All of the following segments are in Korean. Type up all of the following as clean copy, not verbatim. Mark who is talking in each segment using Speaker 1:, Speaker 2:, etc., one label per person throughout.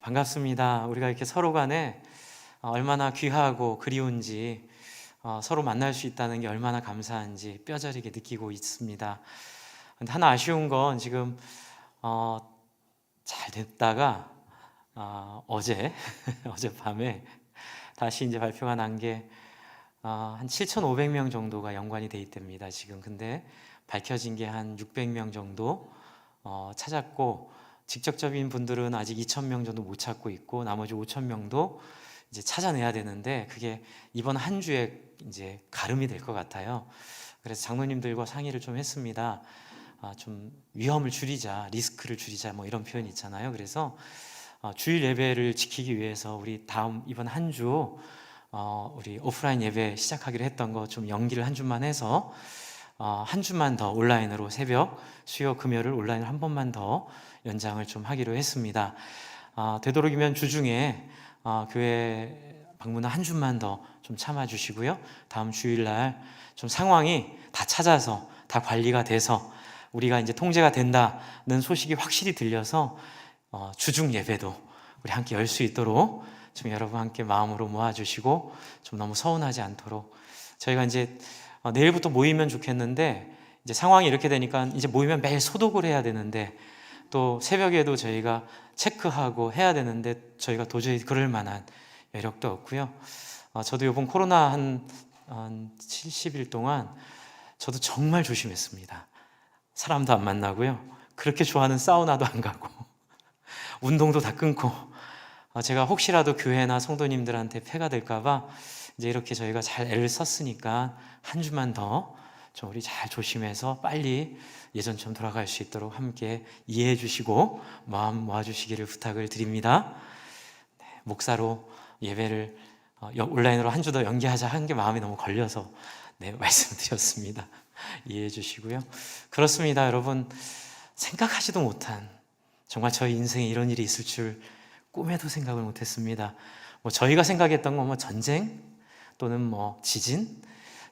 Speaker 1: 반갑습니다. 우리가 이렇게 서로 간에 얼마나 귀하고 그리운지, 서로 만날 수 있다는 게 얼마나 감사한지 뼈저리게 느끼고 있습니다. 근데 하나 아쉬운 건 지금 어, 잘 됐다가 어제 어젯밤에 다시 이제 발표가 난 게 한 7,500명 정도가 연관이 돼 있답니다. 지금 근데 밝혀진 게 한 600명 정도 찾았고, 직접적인 분들은 아직 2,000명 정도 못 찾고 있고, 나머지 5,000명도 이제 찾아내야 되는데, 그게 이번 한 주에 이제 가름이 될 것 같아요. 그래서 장로님들과 상의를 좀 했습니다. 좀 위험을 줄이자, 리스크를 줄이자, 뭐 이런 표현이 있잖아요. 그래서 주일 예배를 지키기 위해서 우리 이번 한 주 우리 오프라인 예배 시작하기로 했던 거 좀 연기를 한 주만 해서 한 주만 더 온라인으로 새벽 수요 금요를 온라인으로 한 번만 더 연장을 좀 하기로 했습니다. 되도록이면 주중에 교회 방문 한 주만 더 좀 참아 주시고요. 다음 주일날 좀 상황이 다 찾아서 다 관리가 돼서 우리가 이제 통제가 된다는 소식이 확실히 들려서 주중 예배도 우리 함께 열 수 있도록 좀 여러분 함께 마음으로 모아주시고, 좀 너무 서운하지 않도록 저희가 이제 내일부터 모이면 좋겠는데, 이제 상황이 이렇게 되니까 이제 모이면 매일 소독을 해야 되는데, 또 새벽에도 저희가 체크하고 해야 되는데 저희가 도저히 그럴 만한 여력도 없고요. 저도 이번 코로나 한 70일 동안 저도 정말 조심했습니다. 사람도 안 만나고요. 그렇게 좋아하는 사우나도 안 가고 운동도 다 끊고, 제가 혹시라도 교회나 성도님들한테 폐가 될까봐 이제 이렇게 저희가 잘 애를 썼으니까 한 주만 더 좀 우리 잘 조심해서 빨리 예전처럼 돌아갈 수 있도록 함께 이해해 주시고 마음 모아주시기를 부탁을 드립니다. 목사로 예배를 온라인으로 한 주 더 연기하자 한 게 마음이 너무 걸려서 말씀드렸습니다. 이해해 주시고요. 그렇습니다, 여러분. 생각하지도 못한, 정말 저희 인생에 이런 일이 있을 줄 꿈에도 생각을 못했습니다. 저희가 생각했던 건 전쟁 또는 지진,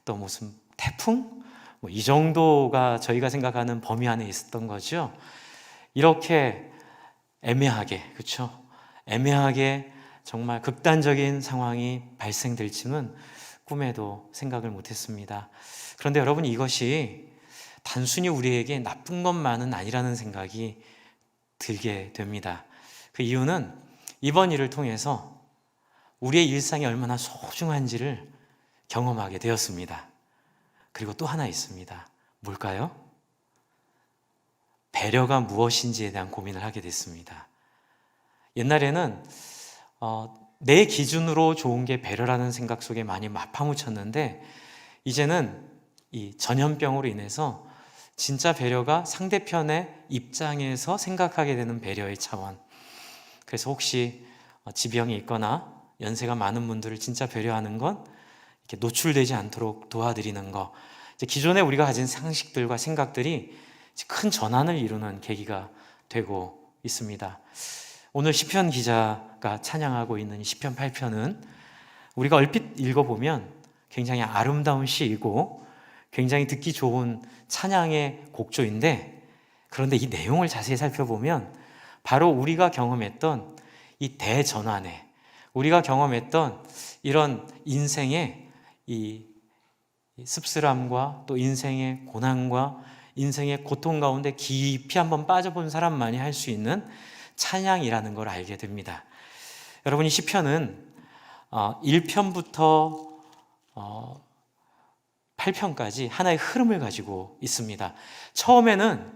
Speaker 1: 또 무슨 태풍, 이 정도가 저희가 생각하는 범위 안에 있었던 거죠. 이렇게 애매하게, 그렇죠? 애매하게 정말 극단적인 상황이 발생될지는 꿈에도 생각을 못했습니다. 그런데 여러분, 이것이 단순히 우리에게 나쁜 것만은 아니라는 생각이 들게 됩니다. 그 이유는 이번 일을 통해서 우리의 일상이 얼마나 소중한지를 경험하게 되었습니다. 그리고 또 하나 있습니다. 뭘까요? 배려가 무엇인지에 대한 고민을 하게 됐습니다. 옛날에는 내 기준으로 좋은 게 배려라는 생각 속에 많이 파묻혔는데, 이제는 이 전염병으로 인해서 진짜 배려가 상대편의 입장에서 생각하게 되는 배려의 차원. 그래서 혹시 지병이 있거나 연세가 많은 분들을 진짜 배려하는 건 이렇게 노출되지 않도록 도와드리는 거. 이제 기존에 우리가 가진 상식들과 생각들이 큰 전환을 이루는 계기가 되고 있습니다. 오늘 시편 기자가 찬양하고 있는 시편 8편은 우리가 얼핏 읽어보면 굉장히 아름다운 시이고 굉장히 듣기 좋은 찬양의 곡조인데, 그런데 이 내용을 자세히 살펴보면 바로 우리가 경험했던 이 대전환에, 우리가 경험했던 이런 인생의 이 씁쓸함과 또 인생의 고난과 인생의 고통 가운데 깊이 한번 빠져본 사람만이 할 수 있는 찬양이라는 걸 알게 됩니다. 여러분, 이 시편은 1편부터 8편까지 하나의 흐름을 가지고 있습니다. 처음에는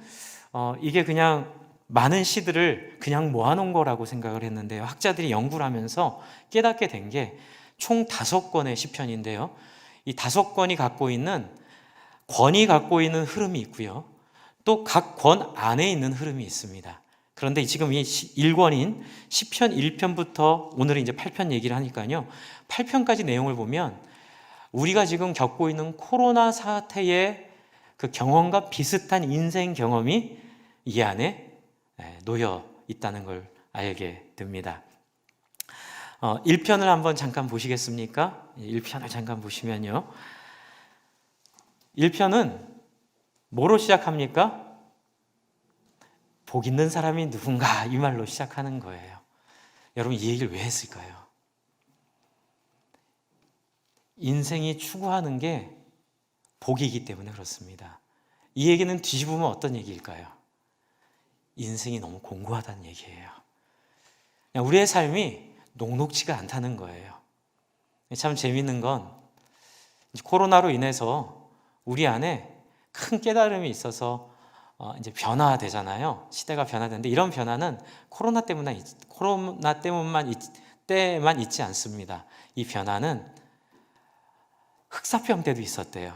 Speaker 1: 이게 그냥 많은 시들을 그냥 모아놓은 거라고 생각을 했는데요, 학자들이 연구를 하면서 깨닫게 된 게 총 5권의 시편인데요, 이 5권이 갖고 있는 권이 갖고 있는 흐름이 있고요, 또 각 권 안에 있는 흐름이 있습니다. 그런데 지금 이 1권인 시편 1편부터 오늘은 이제 8편 얘기를 하니까요, 8편까지 내용을 보면 우리가 지금 겪고 있는 코로나 사태의 그 경험과 비슷한 인생 경험이 이 안에 놓여 있다는 걸 알게 됩니다. 1편을 한번 잠깐 보시겠습니까? 1편을 잠깐 보시면요, 1편은 뭐로 시작합니까? 복 있는 사람이 누군가, 이 말로 시작하는 거예요. 여러분, 이 얘기를 왜 했을까요? 인생이 추구하는 게 복이기 때문에 그렇습니다. 이 얘기는 뒤집으면 어떤 얘기일까요? 인생이 너무 공고하다는 얘기예요. 우리의 삶이 녹록지가 않다는 거예요. 참 재밌는 건 코로나로 인해서 우리 안에 큰 깨달음이 있어서 이제 변화되잖아요. 시대가 변화되는데 이런 변화는 코로나 때만 있지 않습니다. 이 변화는 흑사병 때도 있었대요.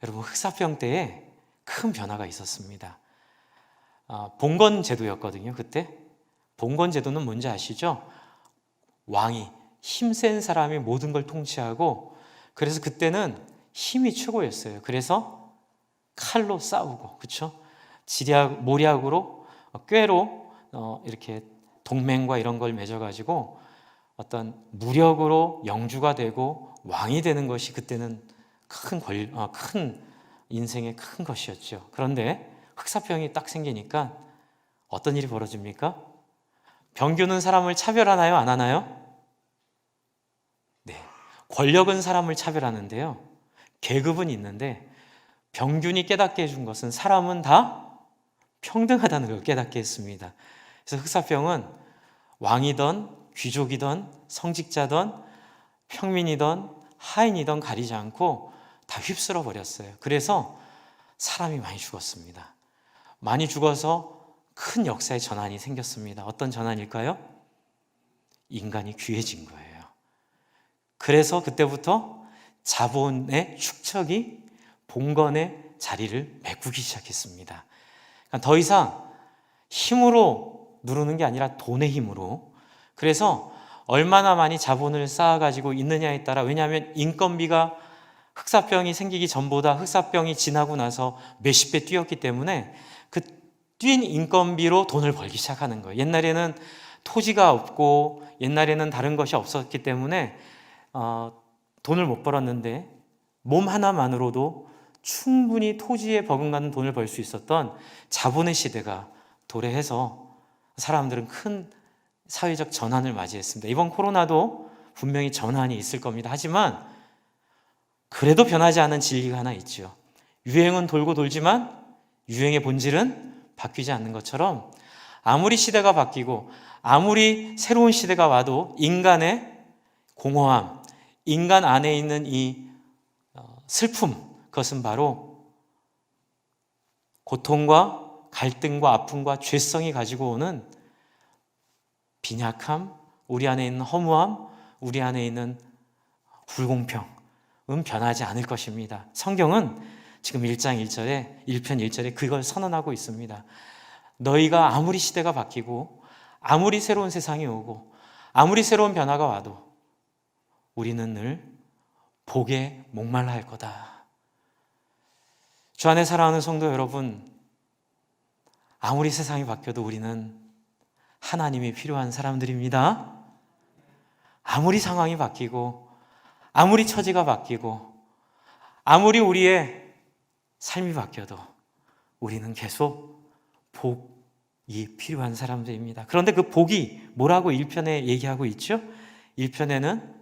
Speaker 1: 여러분, 흑사병 때에 큰 변화가 있었습니다. 봉건 제도였거든요. 그때 봉건 제도는 뭔지 아시죠? 왕이, 힘센 사람이 모든 걸 통치하고, 그래서 그때는 힘이 최고였어요. 그래서 칼로 싸우고, 그렇죠? 모략으로, 꾀로 이렇게 동맹과 이런 걸 맺어가지고 어떤 무력으로 영주가 되고 왕이 되는 것이 그때는 큰 인생의 큰 것이었죠. 그런데 흑사병이 딱 생기니까 어떤 일이 벌어집니까? 병균은 사람을 차별하나요? 안 하나요? 네. 권력은 사람을 차별하는데요. 계급은 있는데 병균이 깨닫게 해준 것은 사람은 다 평등하다는 걸 깨닫게 했습니다. 그래서 흑사병은 왕이든 귀족이든 성직자든 평민이든 하인이든 가리지 않고 다 휩쓸어 버렸어요. 그래서 사람이 많이 죽었습니다. 많이 죽어서 큰 역사의 전환이 생겼습니다. 어떤 전환일까요? 인간이 귀해진 거예요. 그래서 그때부터 자본의 축척이 봉건의 자리를 메꾸기 시작했습니다. 그러니까 더 이상 힘으로 누르는 게 아니라 돈의 힘으로. 그래서 얼마나 많이 자본을 쌓아가지고 있느냐에 따라, 왜냐하면 인건비가 흑사병이 생기기 전보다 흑사병이 지나고 나서 몇십 배 뛰었기 때문에 그 뛴 인건비로 돈을 벌기 시작하는 거예요. 옛날에는 토지가 없고 옛날에는 다른 것이 없었기 때문에 돈을 못 벌었는데 몸 하나만으로도 충분히 토지에 버금가는 돈을 벌 수 있었던 자본의 시대가 도래해서 사람들은 큰 사회적 전환을 맞이했습니다. 이번 코로나도 분명히 전환이 있을 겁니다. 하지만 그래도 변하지 않은 진리가 하나 있죠. 유행은 돌고 돌지만 유행의 본질은 바뀌지 않는 것처럼, 아무리 시대가 바뀌고 아무리 새로운 시대가 와도 인간의 공허함, 인간 안에 있는 이 슬픔, 그것은 바로 고통과 갈등과 아픔과 죄성이 가지고 오는 빈약함, 우리 안에 있는 허무함, 우리 안에 있는 불공평은 변하지 않을 것입니다. 성경은 지금 1장 1절에 1편 1절에 그걸 선언하고 있습니다. 너희가 아무리 시대가 바뀌고 아무리 새로운 세상이 오고 아무리 새로운 변화가 와도 우리는 늘 복에 목말라 할 거다. 주 안에 사랑하는 성도 여러분, 아무리 세상이 바뀌어도 우리는 하나님이 필요한 사람들입니다. 아무리 상황이 바뀌고 아무리 처지가 바뀌고 아무리 우리의 삶이 바뀌어도 우리는 계속 복이 필요한 사람들입니다. 그런데 그 복이 뭐라고 1편에 얘기하고 있죠? 1편에는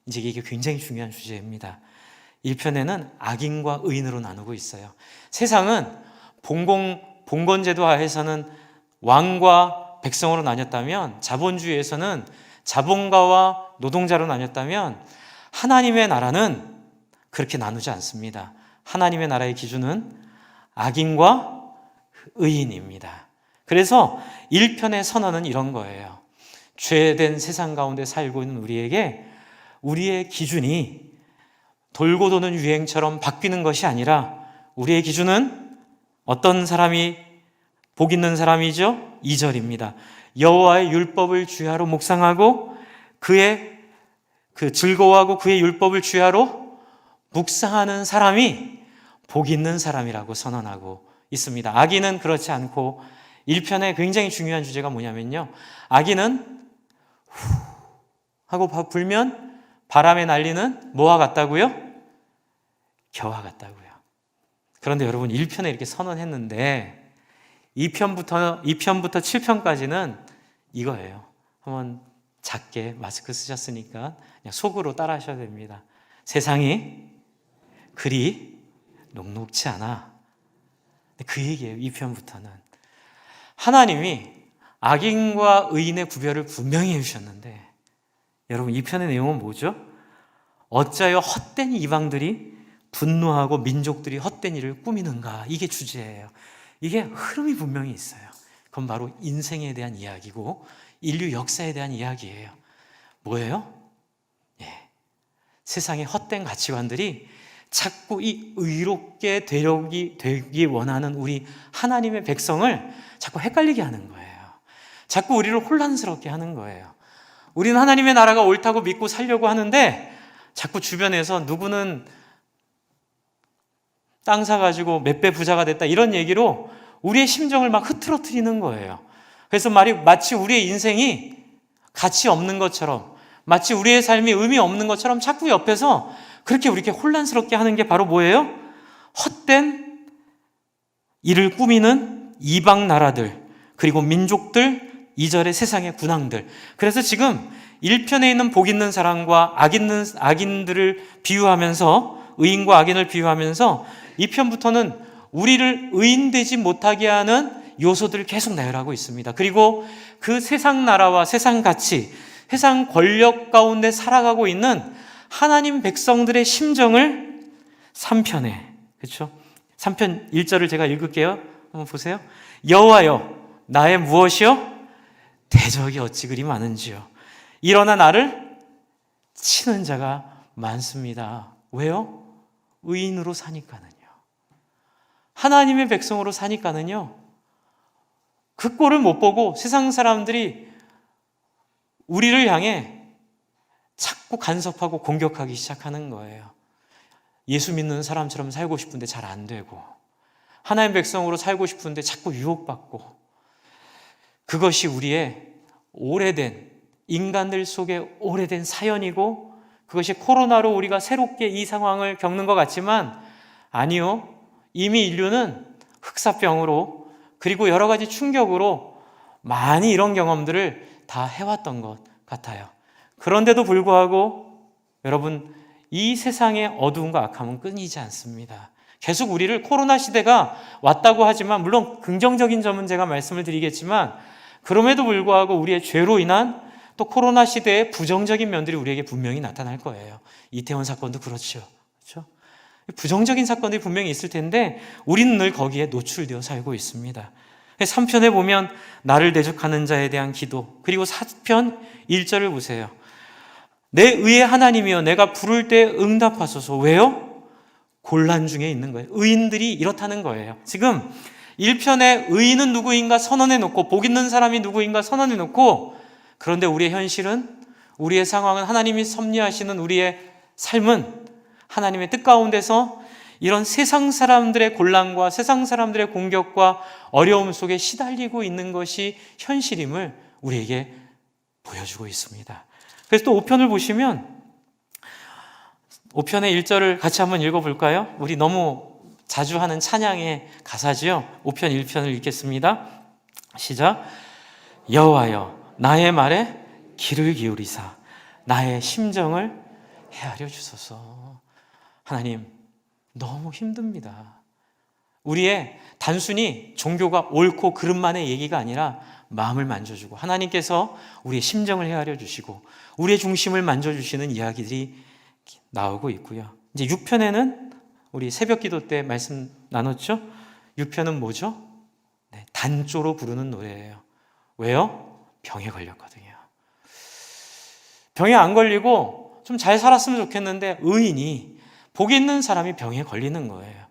Speaker 1: 이제 이게 굉장히 중요한 주제입니다. 1편에는 악인과 의인으로 나누고 있어요. 세상은 봉건제도 하에서는 왕과 백성으로 나뉘었다면, 자본주의에서는 자본가와 노동자로 나뉘었다면, 하나님의 나라는 그렇게 나누지 않습니다. 하나님의 나라의 기준은 악인과 의인입니다. 그래서 1편의 선언은 이런 거예요. 죄된 세상 가운데 살고 있는 우리에게 우리의 기준이 돌고 도는 유행처럼 바뀌는 것이 아니라, 우리의 기준은 어떤 사람이 복 있는 사람이죠? 2절입니다. 여호와의 율법을 주야로 묵상하고 즐거워하고 그의 율법을 주야로 묵상하는 사람이 복 있는 사람이라고 선언하고 있습니다. 악인은 그렇지 않고, 1편에 굉장히 중요한 주제가 뭐냐면요, 악인은 후 하고 불면 바람에 날리는 뭐와 같다고요? 겨와 같다고요. 그런데 여러분, 1편에 이렇게 선언했는데 2편부터 7편까지는 이거예요. 한번 작게 마스크 쓰셨으니까 그냥 속으로 따라 하셔야 됩니다. 세상이 그리 녹록지 않아. 그 얘기예요. 이 편부터는 하나님이 악인과 의인의 구별을 분명히 해주셨는데, 여러분 이 편의 내용은 뭐죠? 어찌하여 헛된 이방들이 분노하고 민족들이 헛된 일을 꾸미는가, 이게 주제예요. 이게 흐름이 분명히 있어요. 그건 바로 인생에 대한 이야기고 인류 역사에 대한 이야기예요. 뭐예요? 세상의 헛된 가치관들이 자꾸 이 의롭게 되기 원하는 우리 하나님의 백성을 자꾸 헷갈리게 하는 거예요. 자꾸 우리를 혼란스럽게 하는 거예요. 우리는 하나님의 나라가 옳다고 믿고 살려고 하는데 자꾸 주변에서 누구는 땅 사가지고 몇 배 부자가 됐다, 이런 얘기로 우리의 심정을 막 흐트러뜨리는 거예요. 그래서 마치 우리의 인생이 가치 없는 것처럼, 마치 우리의 삶이 의미 없는 것처럼 자꾸 옆에서 그렇게 우리에게 혼란스럽게 하는 게 바로 뭐예요? 헛된 일을 꾸미는 이방 나라들, 그리고 민족들, 2절의 세상의 군왕들. 그래서 지금 1편에 있는 복 있는 사람과 악인들을 비유하면서, 의인과 악인을 비유하면서 2편부터는 우리를 의인되지 못하게 하는 요소들을 계속 나열하고 있습니다. 그리고 그 세상 나라와 세상 가치, 세상 권력 가운데 살아가고 있는 하나님 백성들의 심정을 3편에, 그렇죠? 3편 1절을 제가 읽을게요. 한번 보세요. 여호와여, 나의 무엇이요? 대적이 어찌 그리 많은지요. 일어나 나를 치는 자가 많습니다. 왜요? 의인으로 사니까는요. 하나님의 백성으로 사니까는요. 그 꼴을 못 보고 세상 사람들이 우리를 향해 자꾸 간섭하고 공격하기 시작하는 거예요. 예수 믿는 사람처럼 살고 싶은데 잘 안 되고, 하나님 백성으로 살고 싶은데 자꾸 유혹받고, 그것이 우리의 오래된, 인간들 속에 오래된 사연이고, 그것이 코로나로 우리가 새롭게 이 상황을 겪는 것 같지만 아니요, 이미 인류는 흑사병으로 그리고 여러 가지 충격으로 많이 이런 경험들을 다 해왔던 것 같아요. 그런데도 불구하고 여러분, 이 세상의 어두움과 악함은 끊이지 않습니다. 계속 우리를, 코로나 시대가 왔다고 하지만 물론 긍정적인 점은 제가 말씀을 드리겠지만, 그럼에도 불구하고 우리의 죄로 인한 또 코로나 시대의 부정적인 면들이 우리에게 분명히 나타날 거예요. 이태원 사건도 그렇죠. 그렇죠? 부정적인 사건들이 분명히 있을 텐데 우리는 늘 거기에 노출되어 살고 있습니다. 3편에 보면 나를 대적하는 자에 대한 기도, 그리고 4편 1절을 보세요. 내 의의 하나님이여, 내가 부를 때 응답하소서. 왜요? 곤란 중에 있는 거예요. 의인들이 이렇다는 거예요. 지금 1편에 의인은 누구인가 선언해놓고, 복 있는 사람이 누구인가 선언해놓고, 그런데 우리의 현실은, 우리의 상황은, 하나님이 섭리하시는 우리의 삶은 하나님의 뜻 가운데서 이런 세상 사람들의 곤란과 세상 사람들의 공격과 어려움 속에 시달리고 있는 것이 현실임을 우리에게 보여주고 있습니다. 그래서 또 5편을 보시면 5편의 1절을 같이 한번 읽어볼까요? 우리 너무 자주 하는 찬양의 가사지요. 5편 1편을 읽겠습니다. 시작. 여호와여, 나의 말에 귀를 기울이사 나의 심정을 헤아려 주소서. 하나님, 너무 힘듭니다. 우리의 단순히 종교가 옳고 그름만의 얘기가 아니라 마음을 만져주고, 하나님께서 우리의 심정을 헤아려 주시고 우리의 중심을 만져주시는 이야기들이 나오고 있고요. 이제 6편에는 우리 새벽 기도 때 말씀 나눴죠? 6편은 뭐죠? 네, 단조로 부르는 노래예요. 왜요? 병에 걸렸거든요. 병에 안 걸리고 좀 잘 살았으면 좋겠는데 의인이, 복 있는 사람이 병에 걸리는 거예요.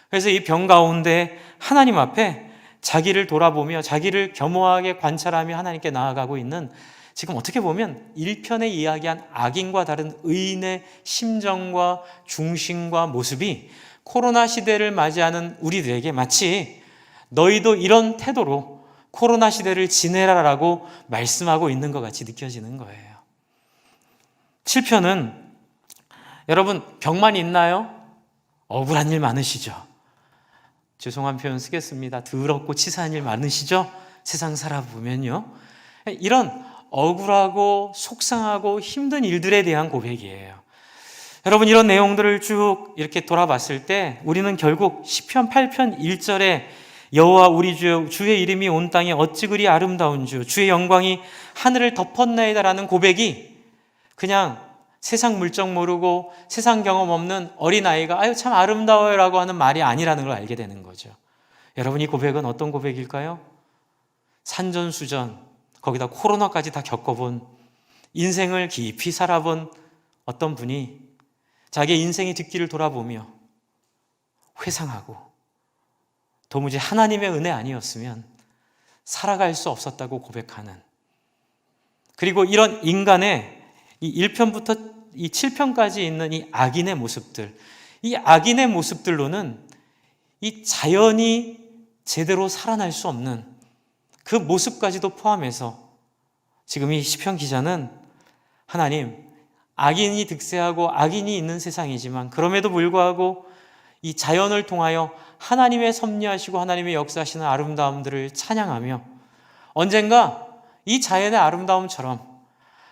Speaker 1: 그래서 이 병 가운데 하나님 앞에 자기를 돌아보며 자기를 겸허하게 관찰하며 하나님께 나아가고 있는, 지금 어떻게 보면 1편에 이야기한 악인과 다른 의인의 심정과 중심과 모습이 코로나 시대를 맞이하는 우리들에게 마치 너희도 이런 태도로 코로나 시대를 지내라라고 말씀하고 있는 것 같이 느껴지는 거예요. 7편은 여러분, 병만 있나요? 억울한 일 많으시죠? 죄송한 표현 쓰겠습니다. 더럽고 치사한 일 많으시죠? 세상 살아보면요. 이런 억울하고 속상하고 힘든 일들에 대한 고백이에요. 여러분, 이런 내용들을 쭉 이렇게 돌아봤을 때 우리는 결국 시편 8편 1절에 여호와 우리 주의 이름이 온 땅에 어찌 그리 아름다운 주의 영광이 하늘을 덮었나이다라는 고백이 그냥 세상 물정 모르고 세상 경험 없는 어린아이가 아유 참 아름다워요라고 하는 말이 아니라는 걸 알게 되는 거죠. 여러분, 이 고백은 어떤 고백일까요? 산전수전, 거기다 코로나까지 다 겪어본, 인생을 깊이 살아본 어떤 분이 자기의 인생의 뒷길을 돌아보며 회상하고 도무지 하나님의 은혜 아니었으면 살아갈 수 없었다고 고백하는, 그리고 이런 인간의 이 1편부터 이 7편까지 있는 이 악인의 모습들, 이 악인의 모습들로는 이 자연이 제대로 살아날 수 없는 그 모습까지도 포함해서 지금 이 시편 기자는 하나님, 악인이 득세하고 악인이 있는 세상이지만 그럼에도 불구하고 이 자연을 통하여 하나님의 섭리하시고 하나님의 역사하시는 아름다움들을 찬양하며 언젠가 이 자연의 아름다움처럼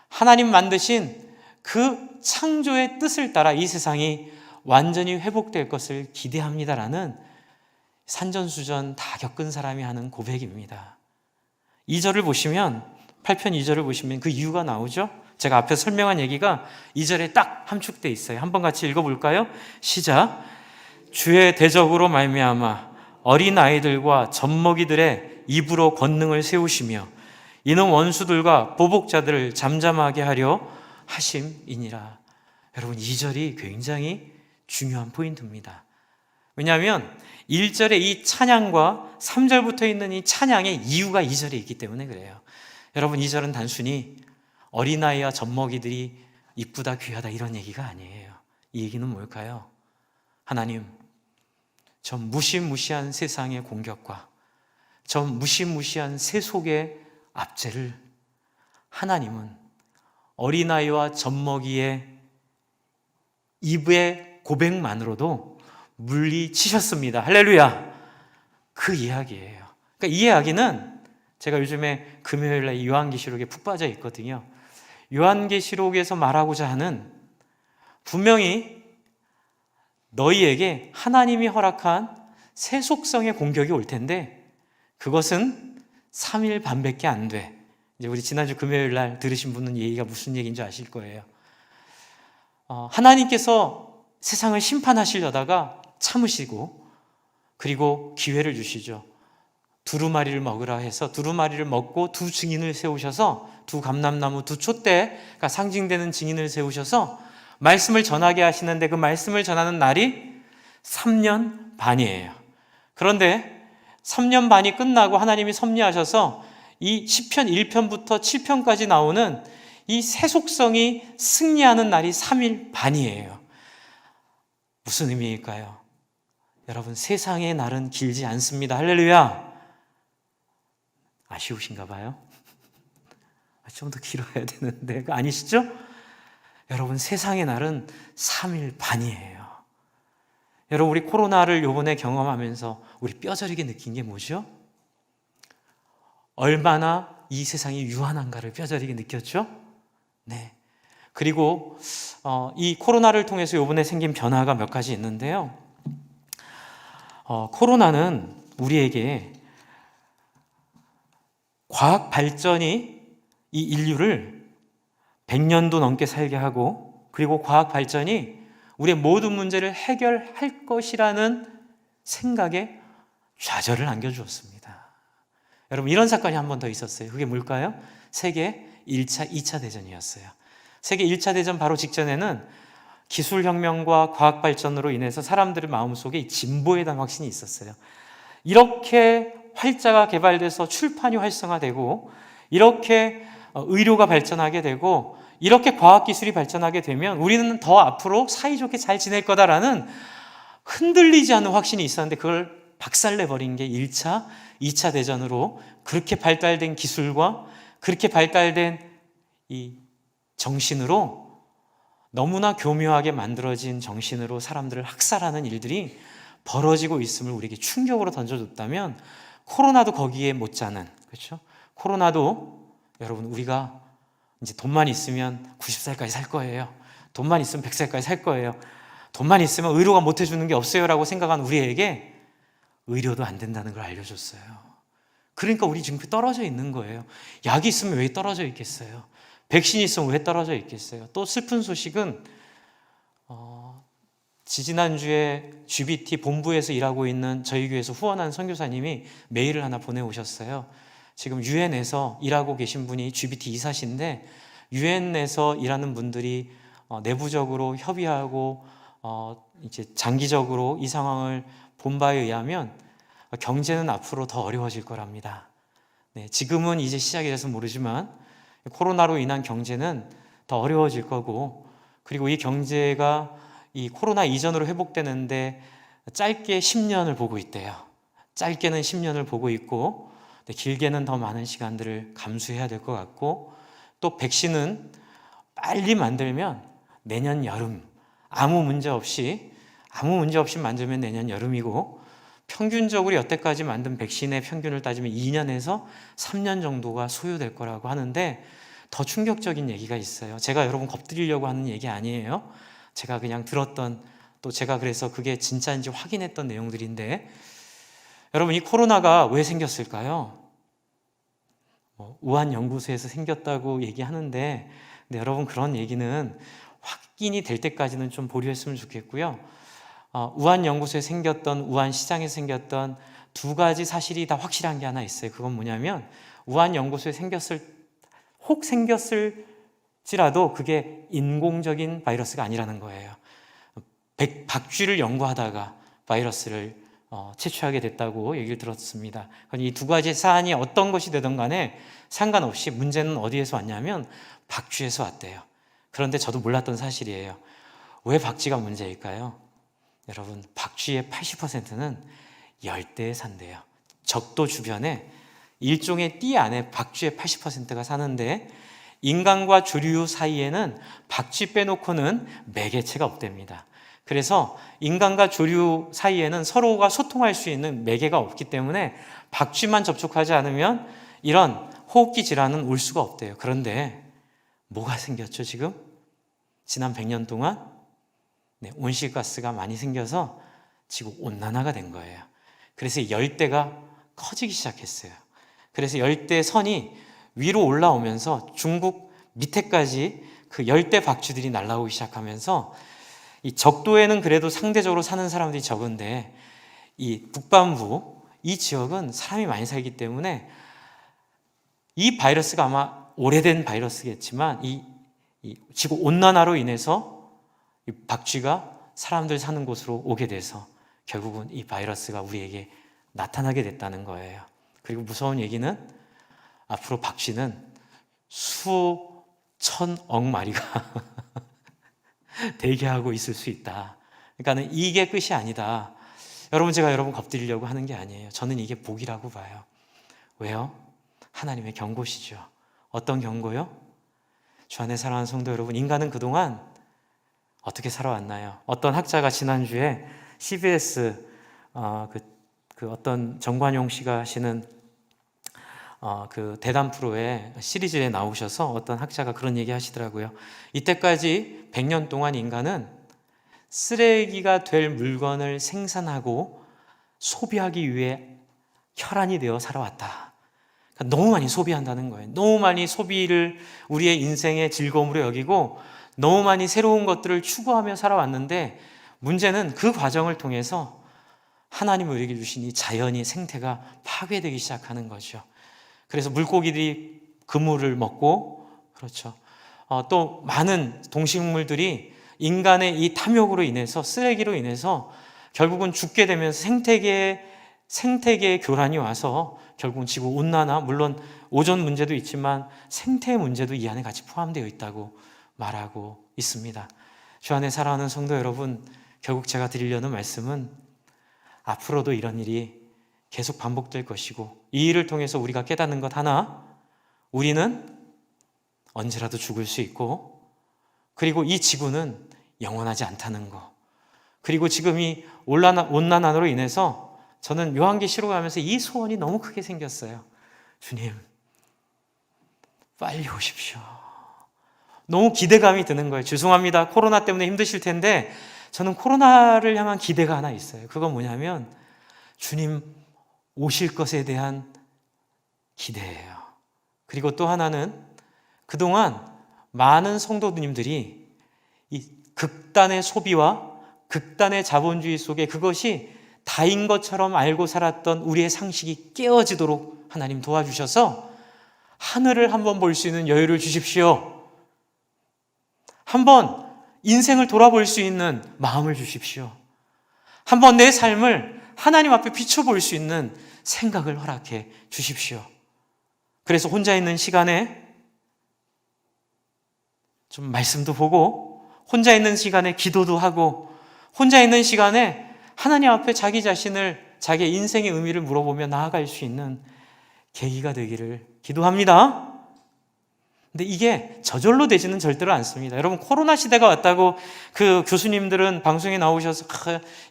Speaker 1: 하나님 만드신 그 창조의 뜻을 따라 이 세상이 완전히 회복될 것을 기대합니다라는 산전수전 다 겪은 사람이 하는 고백입니다. 2절을 보시면, 8편 2절을 보시면 그 이유가 나오죠. 제가 앞에 설명한 얘기가 2절에 딱 함축되어 있어요. 한번 같이 읽어볼까요? 시작. 주의 대적으로 말미암아 어린아이들과 젖먹이들의 입으로 권능을 세우시며 이는 원수들과 보복자들을 잠잠하게 하려 하심이니라. 여러분, 2절이 굉장히 중요한 포인트입니다. 왜냐하면 1절의 이 찬양과 3절부터 있는 이 찬양의 이유가 2절에 있기 때문에 그래요. 여러분, 2절은 단순히 어린아이와 젖먹이들이 이쁘다 귀하다 이런 얘기가 아니에요. 이 얘기는 뭘까요? 하나님, 저 무시무시한 세상의 공격과 저 무시무시한 세속의 압제를 하나님은 어린아이와 젖먹이의 입의 고백만으로도 물리치셨습니다. 할렐루야. 그 이야기예요. 그러니까 이 이야기는 제가 요즘에 금요일날 요한계시록에 푹 빠져 있거든요. 요한계시록에서 말하고자 하는, 분명히 너희에게 하나님이 허락한 세속성의 공격이 올 텐데 그것은 3일 반밖에 안 돼. 이제 우리 지난주 금요일날 들으신 분은 얘기가 무슨 얘기인지 아실 거예요. 하나님께서 세상을 심판하시려다가 참으시고 그리고 기회를 주시죠. 두루마리를 먹으라 해서 두루마리를 먹고 두 증인을 세우셔서, 두 감람나무 두 촛대가 상징되는 증인을 세우셔서 말씀을 전하게 하시는데 그 말씀을 전하는 날이 3년 반이에요. 그런데 3년 반이 끝나고 하나님이 섭리하셔서 이 시편 1편부터 7편까지 나오는 이 세속성이 승리하는 날이 3일 반이에요. 무슨 의미일까요? 여러분, 세상의 날은 길지 않습니다. 할렐루야. 아쉬우신가 봐요. 좀 더 길어야 되는데 그거 아니시죠? 여러분, 세상의 날은 3일 반이에요. 여러분, 우리 코로나를 요번에 경험하면서 우리 뼈저리게 느낀 게 뭐죠? 얼마나 이 세상이 유한한가를 뼈저리게 느꼈죠? 네. 그리고 이 코로나를 통해서 요번에 생긴 변화가 몇 가지 있는데요. 코로나는 우리에게 과학 발전이 이 인류를 100년도 넘게 살게 하고, 그리고 과학 발전이 우리의 모든 문제를 해결할 것이라는 생각에 좌절을 안겨주었습니다. 여러분, 이런 사건이 한 번 더 있었어요. 그게 뭘까요? 세계 1차, 2차 대전이었어요. 세계 1차 대전 바로 직전에는 기술혁명과 과학 발전으로 인해서 사람들의 마음속에 진보에 대한 확신이 있었어요. 이렇게 활자가 개발돼서 출판이 활성화되고, 이렇게 의료가 발전하게 되고, 이렇게 과학기술이 발전하게 되면 우리는 더 앞으로 사이좋게 잘 지낼 거다라는 흔들리지 않는 확신이 있었는데 그걸 박살내버린 게 1차, 2차 대전으로, 그렇게 발달된 기술과 그렇게 발달된 이 정신으로, 너무나 교묘하게 만들어진 정신으로 사람들을 학살하는 일들이 벌어지고 있음을 우리에게 충격으로 던져줬다면, 코로나도 거기에 못지않은, 그렇죠? 코로나도 여러분, 우리가 이제 돈만 있으면 90살까지 살 거예요. 돈만 있으면 100살까지 살 거예요. 돈만 있으면 의료가 못 해주는 게 없어요라고 생각한 우리에게 의료도 안 된다는 걸 알려줬어요. 그러니까 우리 지금 떨어져 있는 거예요. 약이 있으면 왜 떨어져 있겠어요? 백신이 있으면 왜 떨어져 있겠어요? 또 슬픈 소식은 지지난주에 GBT 본부에서 일하고 있는 저희 교회에서 후원한 선교사님이 메일을 하나 보내오셨어요. 지금 유엔에서 일하고 계신 분이 GBT 이사신데 유엔에서 일하는 분들이 내부적으로 협의하고 이제 장기적으로 이 상황을 본 바에 의하면 경제는 앞으로 더 어려워질 거랍니다. 네, 지금은 이제 시작이 돼서 모르지만 코로나로 인한 경제는 더 어려워질 거고, 그리고 이 경제가 이 코로나 이전으로 회복되는데 짧게 10년을 보고 있대요. 짧게는 10년을 보고 있고 길게는 더 많은 시간들을 감수해야 될 것 같고, 또 백신은 빨리 만들면 내년 여름 아무 문제 없이 만들면 내년 여름이고, 평균적으로 여태까지 만든 백신의 평균을 따지면 2년에서 3년 정도가 소요될 거라고 하는데, 더 충격적인 얘기가 있어요. 제가 여러분 겁드리려고 하는 얘기 아니에요. 제가 그냥 들었던, 또 제가 그래서 그게 진짜인지 확인했던 내용들인데, 여러분 이 코로나가 왜 생겼을까요? 우한 연구소에서 생겼다고 얘기하는데, 근데 여러분 그런 얘기는 확인이 될 때까지는 좀 보류했으면 좋겠고요. 우한 연구소에 생겼던, 우한 시장에 생겼던 두 가지 사실이 다 확실한 게 하나 있어요. 그건 뭐냐면 우한 연구소에 혹 생겼을지라도 그게 인공적인 바이러스가 아니라는 거예요. 박쥐를 연구하다가 바이러스를 채취하게 됐다고 얘기를 들었습니다. 이 두 가지 사안이 어떤 것이 되든 간에 상관없이 문제는 어디에서 왔냐면 박쥐에서 왔대요. 그런데 저도 몰랐던 사실이에요. 왜 박쥐가 문제일까요? 여러분, 박쥐의 80%는 열대에 산대요. 적도 주변에 일종의 띠 안에 박쥐의 80%가 사는데, 인간과 조류 사이에는 박쥐 빼놓고는 매개체가 없답니다. 그래서 인간과 조류 사이에는 서로가 소통할 수 있는 매개가 없기 때문에 박쥐만 접촉하지 않으면 이런 호흡기 질환은 올 수가 없대요. 그런데 뭐가 생겼죠 지금? 지난 100년 동안 온실가스가 많이 생겨서 지구온난화가 된 거예요. 그래서 열대가 커지기 시작했어요. 그래서 열대선이 위로 올라오면서 중국 밑에까지 그 열대 박쥐들이 날아오기 시작하면서, 이 적도에는 그래도 상대적으로 사는 사람들이 적은데 이 북반부 이 지역은 사람이 많이 살기 때문에 이 바이러스가 아마 오래된 바이러스겠지만 이 지구 온난화로 인해서 이 박쥐가 사람들 사는 곳으로 오게 돼서 결국은 이 바이러스가 우리에게 나타나게 됐다는 거예요. 그리고 무서운 얘기는 앞으로 박쥐는 수천억 마리가 대기하고 있을 수 있다. 그러니까 이게 끝이 아니다. 여러분, 제가 여러분 겁드리려고 하는 게 아니에요. 저는 이게 복이라고 봐요. 왜요? 하나님의 경고시죠. 어떤 경고요? 주 안에 사랑하는 성도 여러분, 인간은 그동안 어떻게 살아왔나요? 어떤 학자가 지난주에 CBS 그 어떤 정관용 씨가 하시는 그 대담 프로에 시리즈에 나오셔서 어떤 학자가 그런 얘기 하시더라고요. 이때까지 100년 동안 인간은 쓰레기가 될 물건을 생산하고 소비하기 위해 혈안이 되어 살아왔다. 그러니까 너무 많이 소비한다는 거예요. 너무 많이 소비를 우리의 인생의 즐거움으로 여기고 너무 많이 새로운 것들을 추구하며 살아왔는데, 문제는 그 과정을 통해서 하나님이 우리에게 주신 이 자연이, 생태가 파괴되기 시작하는 거죠. 그래서 물고기들이 그물을 먹고, 그렇죠. 또 많은 동식물들이 인간의 이 탐욕으로 인해서, 쓰레기로 인해서 결국은 죽게 되면서 생태계의 교란이 와서 결국은 지구 온난화, 물론 오존 문제도 있지만 생태 문제도 이 안에 같이 포함되어 있다고 말하고 있습니다. 주 안에 사랑하는 성도 여러분, 결국 제가 드리려는 말씀은 앞으로도 이런 일이 계속 반복될 것이고, 이 일을 통해서 우리가 깨닫는 것 하나, 우리는 언제라도 죽을 수 있고, 그리고 이 지구는 영원하지 않다는 거, 그리고 지금 이 온난화로 인해서 저는 요한계시록 가면서 이 소원이 너무 크게 생겼어요. 주님, 빨리 오십시오. 너무 기대감이 드는 거예요. 죄송합니다. 코로나 때문에 힘드실 텐데 저는 코로나를 향한 기대가 하나 있어요. 그건 뭐냐면 주님 오실 것에 대한 기대예요. 그리고 또 하나는 그동안 많은 성도님들이 이 극단의 소비와 극단의 자본주의 속에 그것이 다인 것처럼 알고 살았던 우리의 상식이 깨어지도록 하나님 도와주셔서 하늘을 한번 볼 수 있는 여유를 주십시오. 한번 인생을 돌아볼 수 있는 마음을 주십시오. 한번 내 삶을 하나님 앞에 비춰볼 수 있는 생각을 허락해 주십시오. 그래서 혼자 있는 시간에 좀 말씀도 보고, 혼자 있는 시간에 기도도 하고, 혼자 있는 시간에 하나님 앞에 자기 자신을, 자기의 인생의 의미를 물어보며 나아갈 수 있는 계기가 되기를 기도합니다. 근데 이게 저절로 되지는 절대로 않습니다. 여러분, 코로나 시대가 왔다고 그 교수님들은 방송에 나오셔서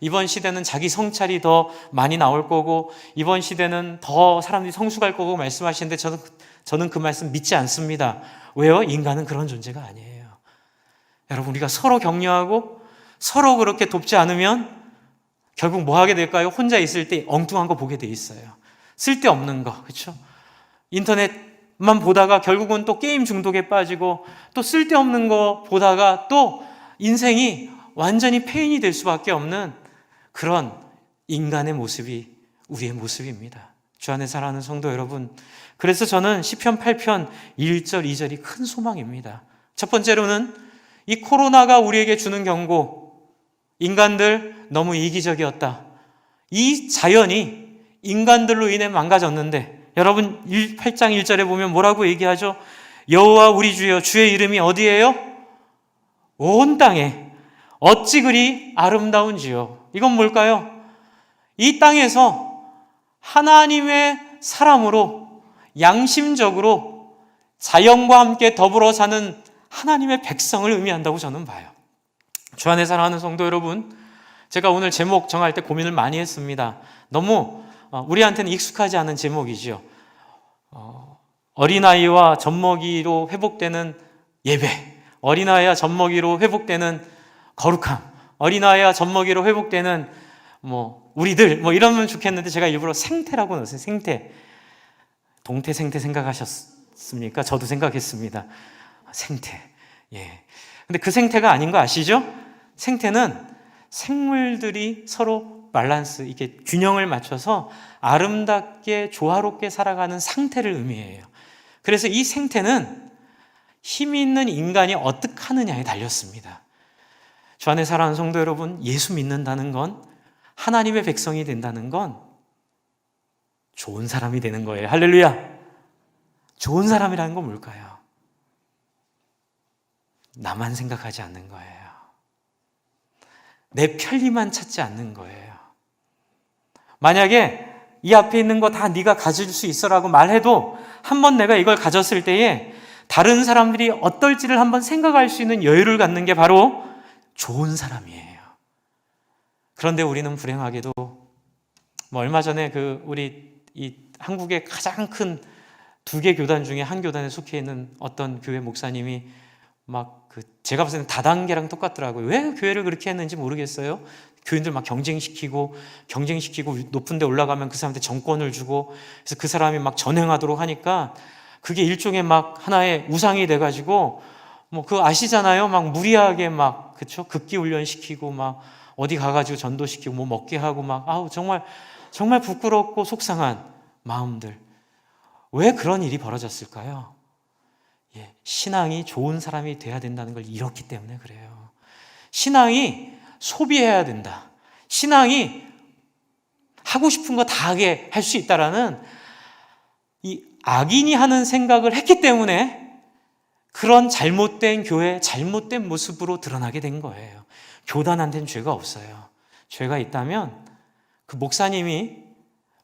Speaker 1: 이번 시대는 자기 성찰이 더 많이 나올 거고 이번 시대는 더 사람들이 성숙할 거고 말씀하시는데 저는 그 말씀 믿지 않습니다. 왜요? 인간은 그런 존재가 아니에요. 여러분, 우리가 서로 격려하고 서로 그렇게 돕지 않으면 결국 뭐 하게 될까요? 혼자 있을 때 엉뚱한 거 보게 돼 있어요. 쓸데없는 거, 그렇죠? 인터넷만 보다가 결국은 또 게임 중독에 빠지고 또 쓸데없는 거 보다가 또 인생이 완전히 폐인이 될 수밖에 없는 그런 인간의 모습이 우리의 모습입니다. 주 안에 사랑하는 성도 여러분, 그래서 저는 시편 8편 1절 2절이 큰 소망입니다. 첫 번째로는 이 코로나가 우리에게 주는 경고, 인간들 너무 이기적이었다. 이 자연이 인간들로 인해 망가졌는데, 여러분 8장 1절에 보면 뭐라고 얘기하죠? 여호와 우리 주여, 주의 이름이 어디예요? 온 땅에 어찌 그리 아름다운지요. 이건 뭘까요? 이 땅에서 하나님의 사람으로 양심적으로 자연과 함께 더불어 사는 하나님의 백성을 의미한다고 저는 봐요. 주 안에 사랑하는 성도 여러분, 제가 오늘 제목 정할 때 고민을 많이 했습니다. 너무 우리한테는 익숙하지 않은 제목이죠. 어린아이와 젖먹이로 회복되는 예배, 어린아이와 젖먹이로 회복되는 거룩함, 어린아이와 젖먹이로 회복되는 우리들 이러면 좋겠는데 제가 일부러 생태라고 넣었어요. 생태. 동태 생태 생각하셨습니까? 저도 생각했습니다. 생태. 예. 근데 그 생태가 아닌 거 아시죠? 생태는 생물들이 서로 밸런스, 이게 균형을 맞춰서 아름답게 조화롭게 살아가는 상태를 의미해요. 그래서 이 생태는 힘 있는 인간이 어떻게 하느냐에 달렸습니다. 주 안에 사랑하는 성도 여러분, 예수 믿는다는 건, 하나님의 백성이 된다는 건 좋은 사람이 되는 거예요. 할렐루야! 좋은 사람이라는 건 뭘까요? 나만 생각하지 않는 거예요. 내 편리만 찾지 않는 거예요. 만약에 이 앞에 있는 거 다 네가 가질 수 있어라고 말해도 한번 내가 이걸 가졌을 때에 다른 사람들이 어떨지를 한번 생각할 수 있는 여유를 갖는 게 바로 좋은 사람이에요. 그런데 우리는 불행하게도 얼마 전에 우리 이 한국의 가장 큰 2개 교단 중에 한 교단에 속해 있는 어떤 교회 목사님이 제가 봤을 때는 다단계랑 똑같더라고요. 왜 교회를 그렇게 했는지 모르겠어요. 교인들 경쟁시키고 높은 데 올라가면 그 사람한테 정권을 주고, 그래서 그 사람이 전행하도록 하니까 그게 일종의 하나의 우상이 돼가지고 그거 아시잖아요. 무리하게 그쵸? 극기 훈련시키고 어디 가가지고 전도시키고 먹게 하고 아우 정말 부끄럽고 속상한 마음들. 왜 그런 일이 벌어졌을까요? 신앙이 좋은 사람이 돼야 된다는 걸 잃었기 때문에 그래요. 신앙이 소비해야 된다. 신앙이 하고 싶은 거 다 하게 할 수 있다라는 이 악인이 하는 생각을 했기 때문에 그런 잘못된 교회, 잘못된 모습으로 드러나게 된 거예요. 교단한테는 죄가 없어요. 죄가 있다면 그 목사님이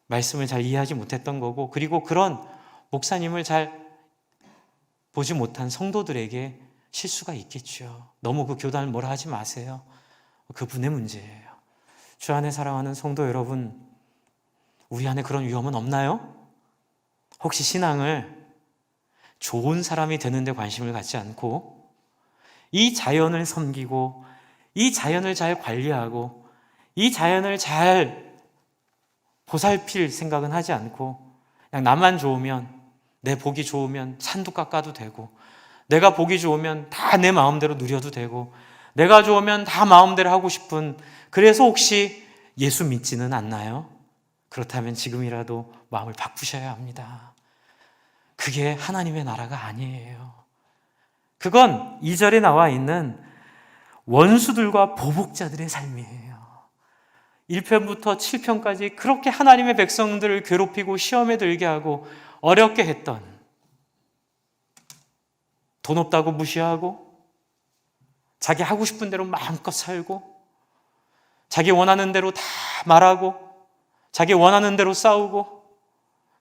Speaker 1: 말씀을 잘 이해하지 못했던 거고, 그리고 그런 목사님을 잘 보지 못한 성도들에게 실수가 있겠죠. 너무 그 교단을 뭐라 하지 마세요. 그분의 문제예요. 주 안에 사랑하는 성도 여러분, 우리 안에 그런 위험은 없나요? 혹시 신앙을 좋은 사람이 되는 데 관심을 갖지 않고 이 자연을 섬기고 이 자연을 잘 관리하고 이 자연을 잘 보살필 생각은 하지 않고 그냥 나만 좋으면, 내 복이 좋으면 산도 깎아도 되고, 내가 복이 좋으면 다 내 마음대로 누려도 되고, 내가 좋으면 다 마음대로 하고 싶은, 그래서 혹시 예수 믿지는 않나요? 그렇다면 지금이라도 마음을 바꾸셔야 합니다. 그게 하나님의 나라가 아니에요. 그건 2절에 나와 있는 원수들과 보복자들의 삶이에요. 1편부터 7편까지 그렇게 하나님의 백성들을 괴롭히고 시험에 들게 하고 어렵게 했던, 돈 없다고 무시하고 자기 하고 싶은 대로 마음껏 살고 자기 원하는 대로 다 말하고 자기 원하는 대로 싸우고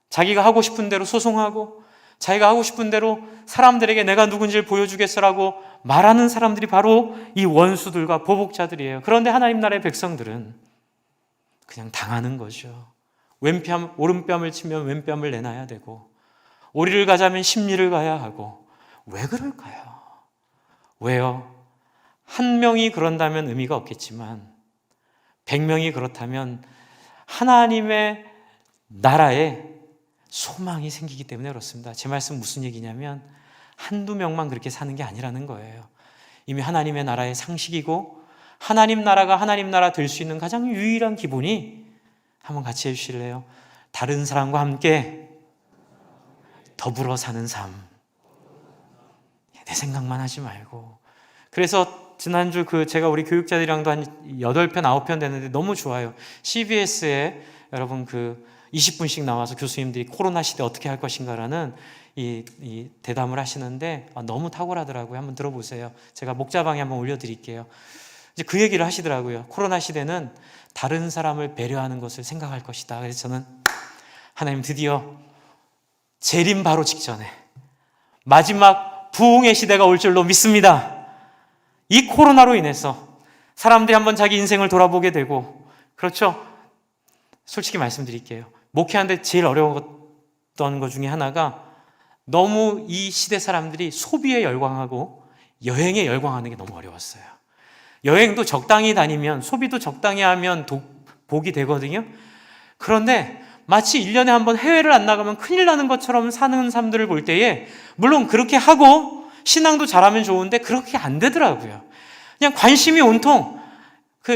Speaker 1: 자기가 하고 싶은 대로 소송하고 자기가 하고 싶은 대로 사람들에게 내가 누군지를 보여주겠어라고 말하는 사람들이 바로 이 원수들과 보복자들이에요. 그런데 하나님 나라의 백성들은 그냥 당하는 거죠. 오른뺨을 치면 왼뺨을 내놔야 되고, 오리를 가자면 십리를 가야 하고. 왜 그럴까요? 왜요? 한 명이 그런다면 의미가 없겠지만 100명이 그렇다면 하나님의 나라에 소망이 생기기 때문에 그렇습니다. 제 말씀 무슨 얘기냐면 한두 명만 그렇게 사는 게 아니라는 거예요. 이미 하나님의 나라의 상식이고 하나님 나라가 하나님 나라 될 수 있는 가장 유일한 기본이, 한번 같이 해주실래요? 다른 사람과 함께 더불어 사는 삶. 내 생각만 하지 말고. 그래서 지난주 제가 우리 교육자들이랑도 한 8편, 9편 됐는데 너무 좋아요. CBS에 여러분 20분씩 나와서 교수님들이 코로나 시대 어떻게 할 것인가라는 이 대담을 하시는데 너무 탁월하더라고요. 한번 들어보세요. 제가 목자방에 한번 올려드릴게요. 이제 그 얘기를 하시더라고요. 코로나 시대는 다른 사람을 배려하는 것을 생각할 것이다. 그래서 저는 하나님 드디어 재림 바로 직전에 마지막 부흥의 시대가 올 줄로 믿습니다. 이 코로나로 인해서 사람들이 한번 자기 인생을 돌아보게 되고, 그렇죠? 솔직히 말씀드릴게요. 목회하는데 제일 어려웠던 것 중에 하나가 너무 이 시대 사람들이 소비에 열광하고 여행에 열광하는 게 너무 어려웠어요. 여행도 적당히 다니면, 소비도 적당히 하면 복이 되거든요. 그런데 마치 1년에 한 번 해외를 안 나가면 큰일 나는 것처럼 사는 사람들을 볼 때에, 물론 그렇게 하고 신앙도 잘하면 좋은데 그렇게 안 되더라고요. 그냥 관심이 온통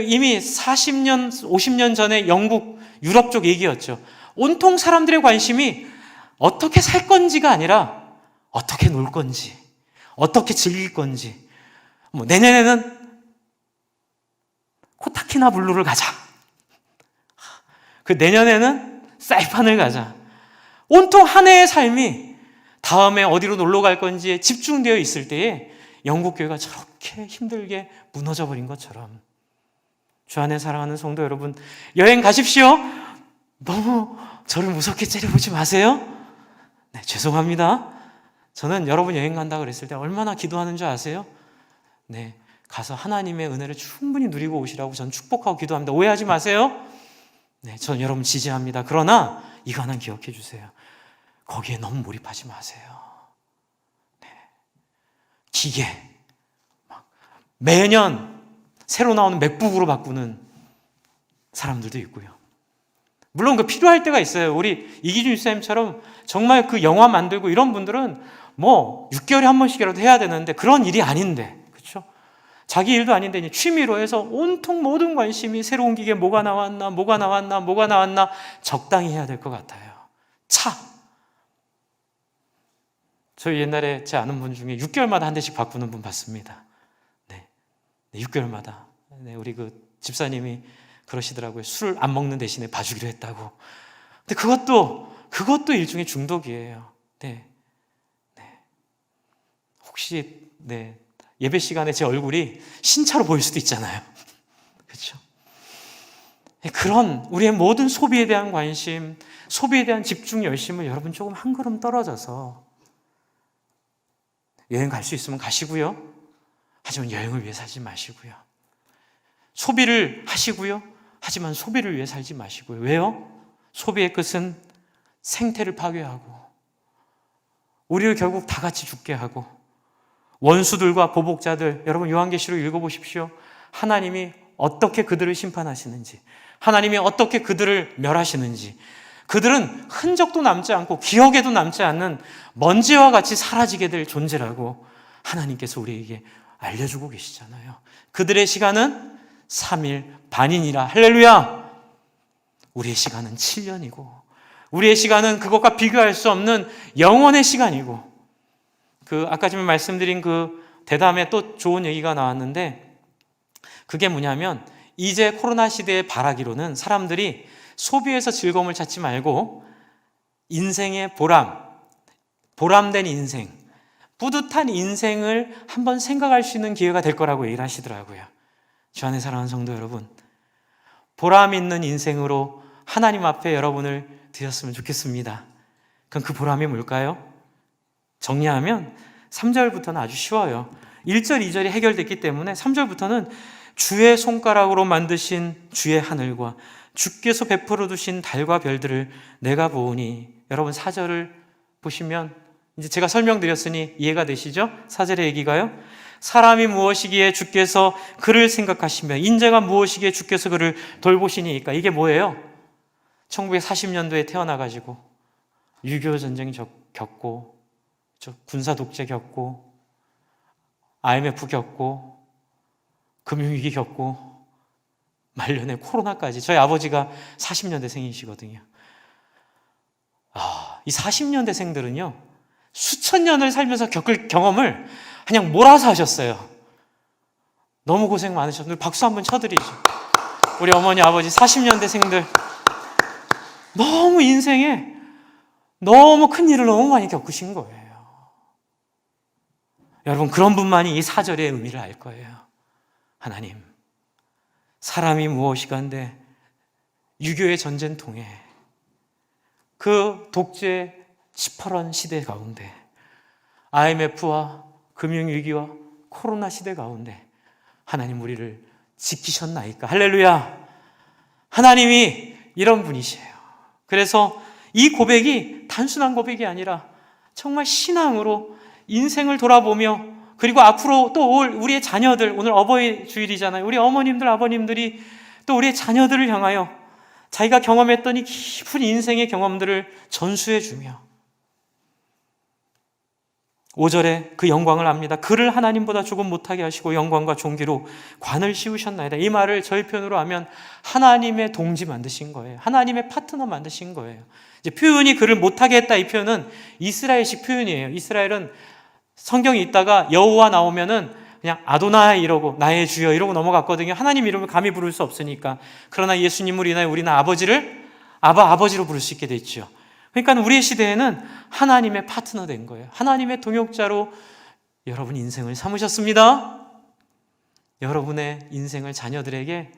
Speaker 1: 이미 40년, 50년 전에 영국, 유럽 쪽 얘기였죠. 온통 사람들의 관심이 어떻게 살 건지가 아니라 어떻게 놀 건지, 어떻게 즐길 건지. 내년에는 코타키나블루를 가자. 내년에는 사이판을 가자. 온통 한 해의 삶이 다음에 어디로 놀러 갈 건지에 집중되어 있을 때에 영국 교회가 저렇게 힘들게 무너져 버린 것처럼, 주 안에 사랑하는 성도 여러분, 여행 가십시오. 너무 저를 무섭게 째려보지 마세요. 네, 죄송합니다. 저는 여러분 여행 간다 그랬을 때 얼마나 기도하는 줄 아세요? 네, 가서 하나님의 은혜를 충분히 누리고 오시라고 저는 축복하고 기도합니다. 오해하지 마세요. 네, 저는 여러분 지지합니다. 그러나 이거 하나 기억해 주세요. 거기에 너무 몰입하지 마세요. 네. 기계 매년 새로 나오는 맥북으로 바꾸는 사람들도 있고요. 물론 필요할 때가 있어요. 우리 이기준 집사님처럼 정말 영화 만들고 이런 분들은 6개월에 한 번씩이라도 해야 되는데 그런 일이 아닌데, 그렇죠? 자기 일도 아닌데 취미로 해서 온통 모든 관심이 새로운 기계 뭐가 나왔나 적당히 해야 될 것 같아요. 저희 옛날에 제 아는 분 중에 6개월마다 한 대씩 바꾸는 분 봤습니다. 네, 6개월마다. 네, 우리 집사님이 그러시더라고요. 술 안 먹는 대신에 봐주기로 했다고. 근데 그것도 일종의 중독이에요. 네. 혹시 예배 시간에 제 얼굴이 신차로 보일 수도 있잖아요. 그렇죠? 그런 우리의 모든 소비에 대한 관심, 소비에 대한 집중 열심을 여러분 조금 한 걸음 떨어져서, 여행 갈 수 있으면 가시고요. 하지만 여행을 위해 살지 마시고요. 소비를 하시고요. 하지만 소비를 위해 살지 마시고요. 왜요? 소비의 끝은 생태를 파괴하고 우리를 결국 다 같이 죽게 하고 원수들과 보복자들, 여러분 요한계시록 읽어보십시오. 하나님이 어떻게 그들을 심판하시는지, 하나님이 어떻게 그들을 멸하시는지, 그들은 흔적도 남지 않고 기억에도 남지 않는 먼지와 같이 사라지게 될 존재라고 하나님께서 우리에게 알려주고 계시잖아요. 그들의 시간은 3일 반이니라. 할렐루야! 우리의 시간은 7년이고 우리의 시간은 그것과 비교할 수 없는 영원의 시간이고, 아까 전에 말씀드린 그 대담에 또 좋은 얘기가 나왔는데, 그게 뭐냐면 이제 코로나 시대에 바라기로는 사람들이 소비에서 즐거움을 찾지 말고 인생의 보람된 인생, 뿌듯한 인생을 한번 생각할 수 있는 기회가 될 거라고 얘기를 하시더라고요. 주 안에 사랑하는 성도 여러분, 보람 있는 인생으로 하나님 앞에 여러분을 드렸으면 좋겠습니다. 그럼 그 보람이 뭘까요? 정리하면 3절부터는 아주 쉬워요. 1절, 2절이 해결됐기 때문에 3절부터는 주의 손가락으로 만드신 주의 하늘과 주께서 베풀어 두신 달과 별들을 내가 보오니. 여러분 4절을 보시면 이제 제가 설명드렸으니 이해가 되시죠? 4절의 얘기가요. 사람이 무엇이기에 주께서 그를 생각하시며 인자가 무엇이기에 주께서 그를 돌보시니까. 이게 뭐예요? 1940년도에 태어나가지고 6.25 전쟁 겪고, 군사 독재 겪고, IMF 겪고, 금융위기 겪고, 말년에 코로나까지. 저희 아버지가 40년대생이시거든요. 이 40년대생들은요, 수천 년을 살면서 겪을 경험을 그냥 몰아서 하셨어요. 너무 고생 많으셨는데 박수 한번 쳐드리죠. 우리 어머니, 아버지 40년대생들 너무 인생에 너무 큰 일을 너무 많이 겪으신 거예요. 여러분, 그런 분만이 이 4절의 의미를 알 거예요. 하나님, 사람이 무엇이간데 6.25의 전쟁통에 그 독재 시퍼런 시대 가운데, IMF와 금융위기와 코로나 시대 가운데 하나님 우리를 지키셨나이까. 할렐루야! 하나님이 이런 분이세요. 그래서 이 고백이 단순한 고백이 아니라 정말 신앙으로 인생을 돌아보며, 그리고 앞으로 또 올 우리의 자녀들, 오늘 어버이 주일이잖아요. 우리 어머님들, 아버님들이 또 우리의 자녀들을 향하여 자기가 경험했던 이 깊은 인생의 경험들을 전수해 주며 5절에 그 영광을 압니다. 그를 하나님보다 조금 못하게 하시고 영광과 존귀로 관을 씌우셨나이다. 이 말을 저희 표현으로 하면 하나님의 동지 만드신 거예요. 하나님의 파트너 만드신 거예요. 이제 표현이 그를 못하게 했다, 이 표현은 이스라엘식 표현이에요. 이스라엘은 성경이 있다가 여호와 나오면은 그냥 아도나이 이러고 나의 주여 이러고 넘어갔거든요. 하나님 이름을 감히 부를 수 없으니까. 그러나 예수님을 인하여 우리는 아버지를 아버지로 부를 수 있게 됐죠. 그러니까 우리의 시대에는 하나님의 파트너 된 거예요. 하나님의 동역자로 여러분 인생을 삼으셨습니다. 여러분의 인생을 자녀들에게,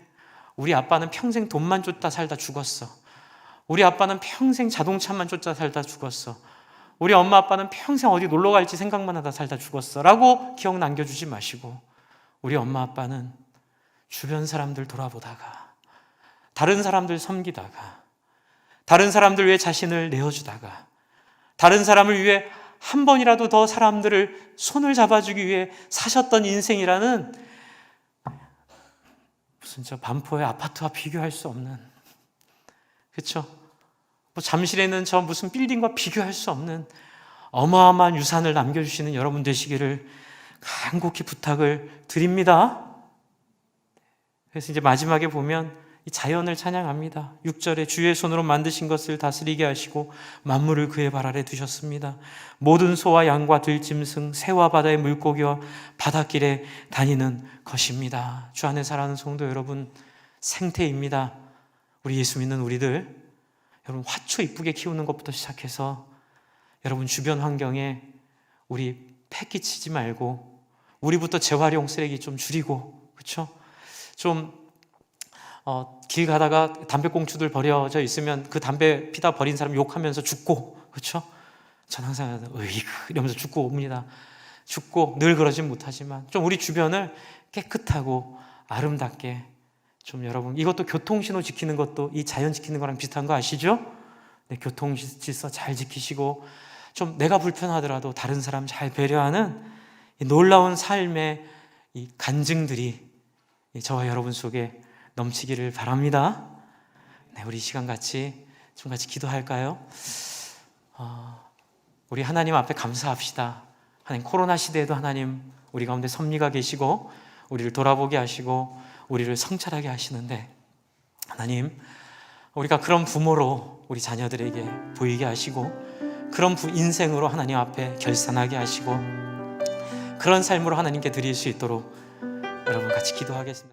Speaker 1: 우리 아빠는 평생 돈만 쫓다 살다 죽었어. 우리 아빠는 평생 자동차만 쫓아 살다 죽었어. 우리 엄마 아빠는 평생 어디 놀러 갈지 생각만 하다 살다 죽었어 라고 기억 남겨주지 마시고, 우리 엄마 아빠는 주변 사람들 돌아보다가, 다른 사람들 섬기다가, 다른 사람들 위해 자신을 내어주다가, 다른 사람을 위해 한 번이라도 더 사람들을 손을 잡아주기 위해 사셨던 인생이라는, 무슨 저 반포의 아파트와 비교할 수 없는, 그렇죠? 뭐 잠실에는 저 무슨 빌딩과 비교할 수 없는 어마어마한 유산을 남겨주시는 여러분 되시기를 간곡히 부탁을 드립니다. 그래서 이제 마지막에 보면 이 자연을 찬양합니다. 6절에 주의 손으로 만드신 것을 다스리게 하시고 만물을 그의 발 아래 두셨습니다. 모든 소와 양과 들짐승, 새와 바다의 물고기와 바닷길에 다니는 것입니다. 주 안에 사랑하는 성도 여러분, 생태입니다. 우리 예수 믿는 우리들, 여러분 화초 이쁘게 키우는 것부터 시작해서 여러분 주변 환경에 우리 폐 끼치지 말고, 우리부터 재활용 쓰레기 좀 줄이고, 그렇죠? 길 가다가 담배꽁초들 버려져 있으면 그 담배 피다 버린 사람 욕하면서 죽고, 그렇죠? 전 항상 으이그 이러면서 죽고 옵니다. 죽고 늘 그러진 못하지만 좀 우리 주변을 깨끗하고 아름답게 좀, 여러분 이것도 교통신호 지키는 것도 이 자연 지키는 거랑 비슷한 거 아시죠? 네, 교통질서 잘 지키시고 좀 내가 불편하더라도 다른 사람 잘 배려하는 이 놀라운 삶의 이 간증들이 저와 여러분 속에 넘치기를 바랍니다. 네, 우리 이 시간 좀 같이 기도할까요? 우리 하나님 앞에 감사합시다. 하나님, 코로나 시대에도 하나님 우리 가운데 섭리가 계시고 우리를 돌아보게 하시고 우리를 성찰하게 하시는데, 하나님, 우리가 그런 부모로 우리 자녀들에게 보이게 하시고 그런 인생으로 하나님 앞에 결산하게 하시고 그런 삶으로 하나님께 드릴 수 있도록 여러분 같이 기도하겠습니다.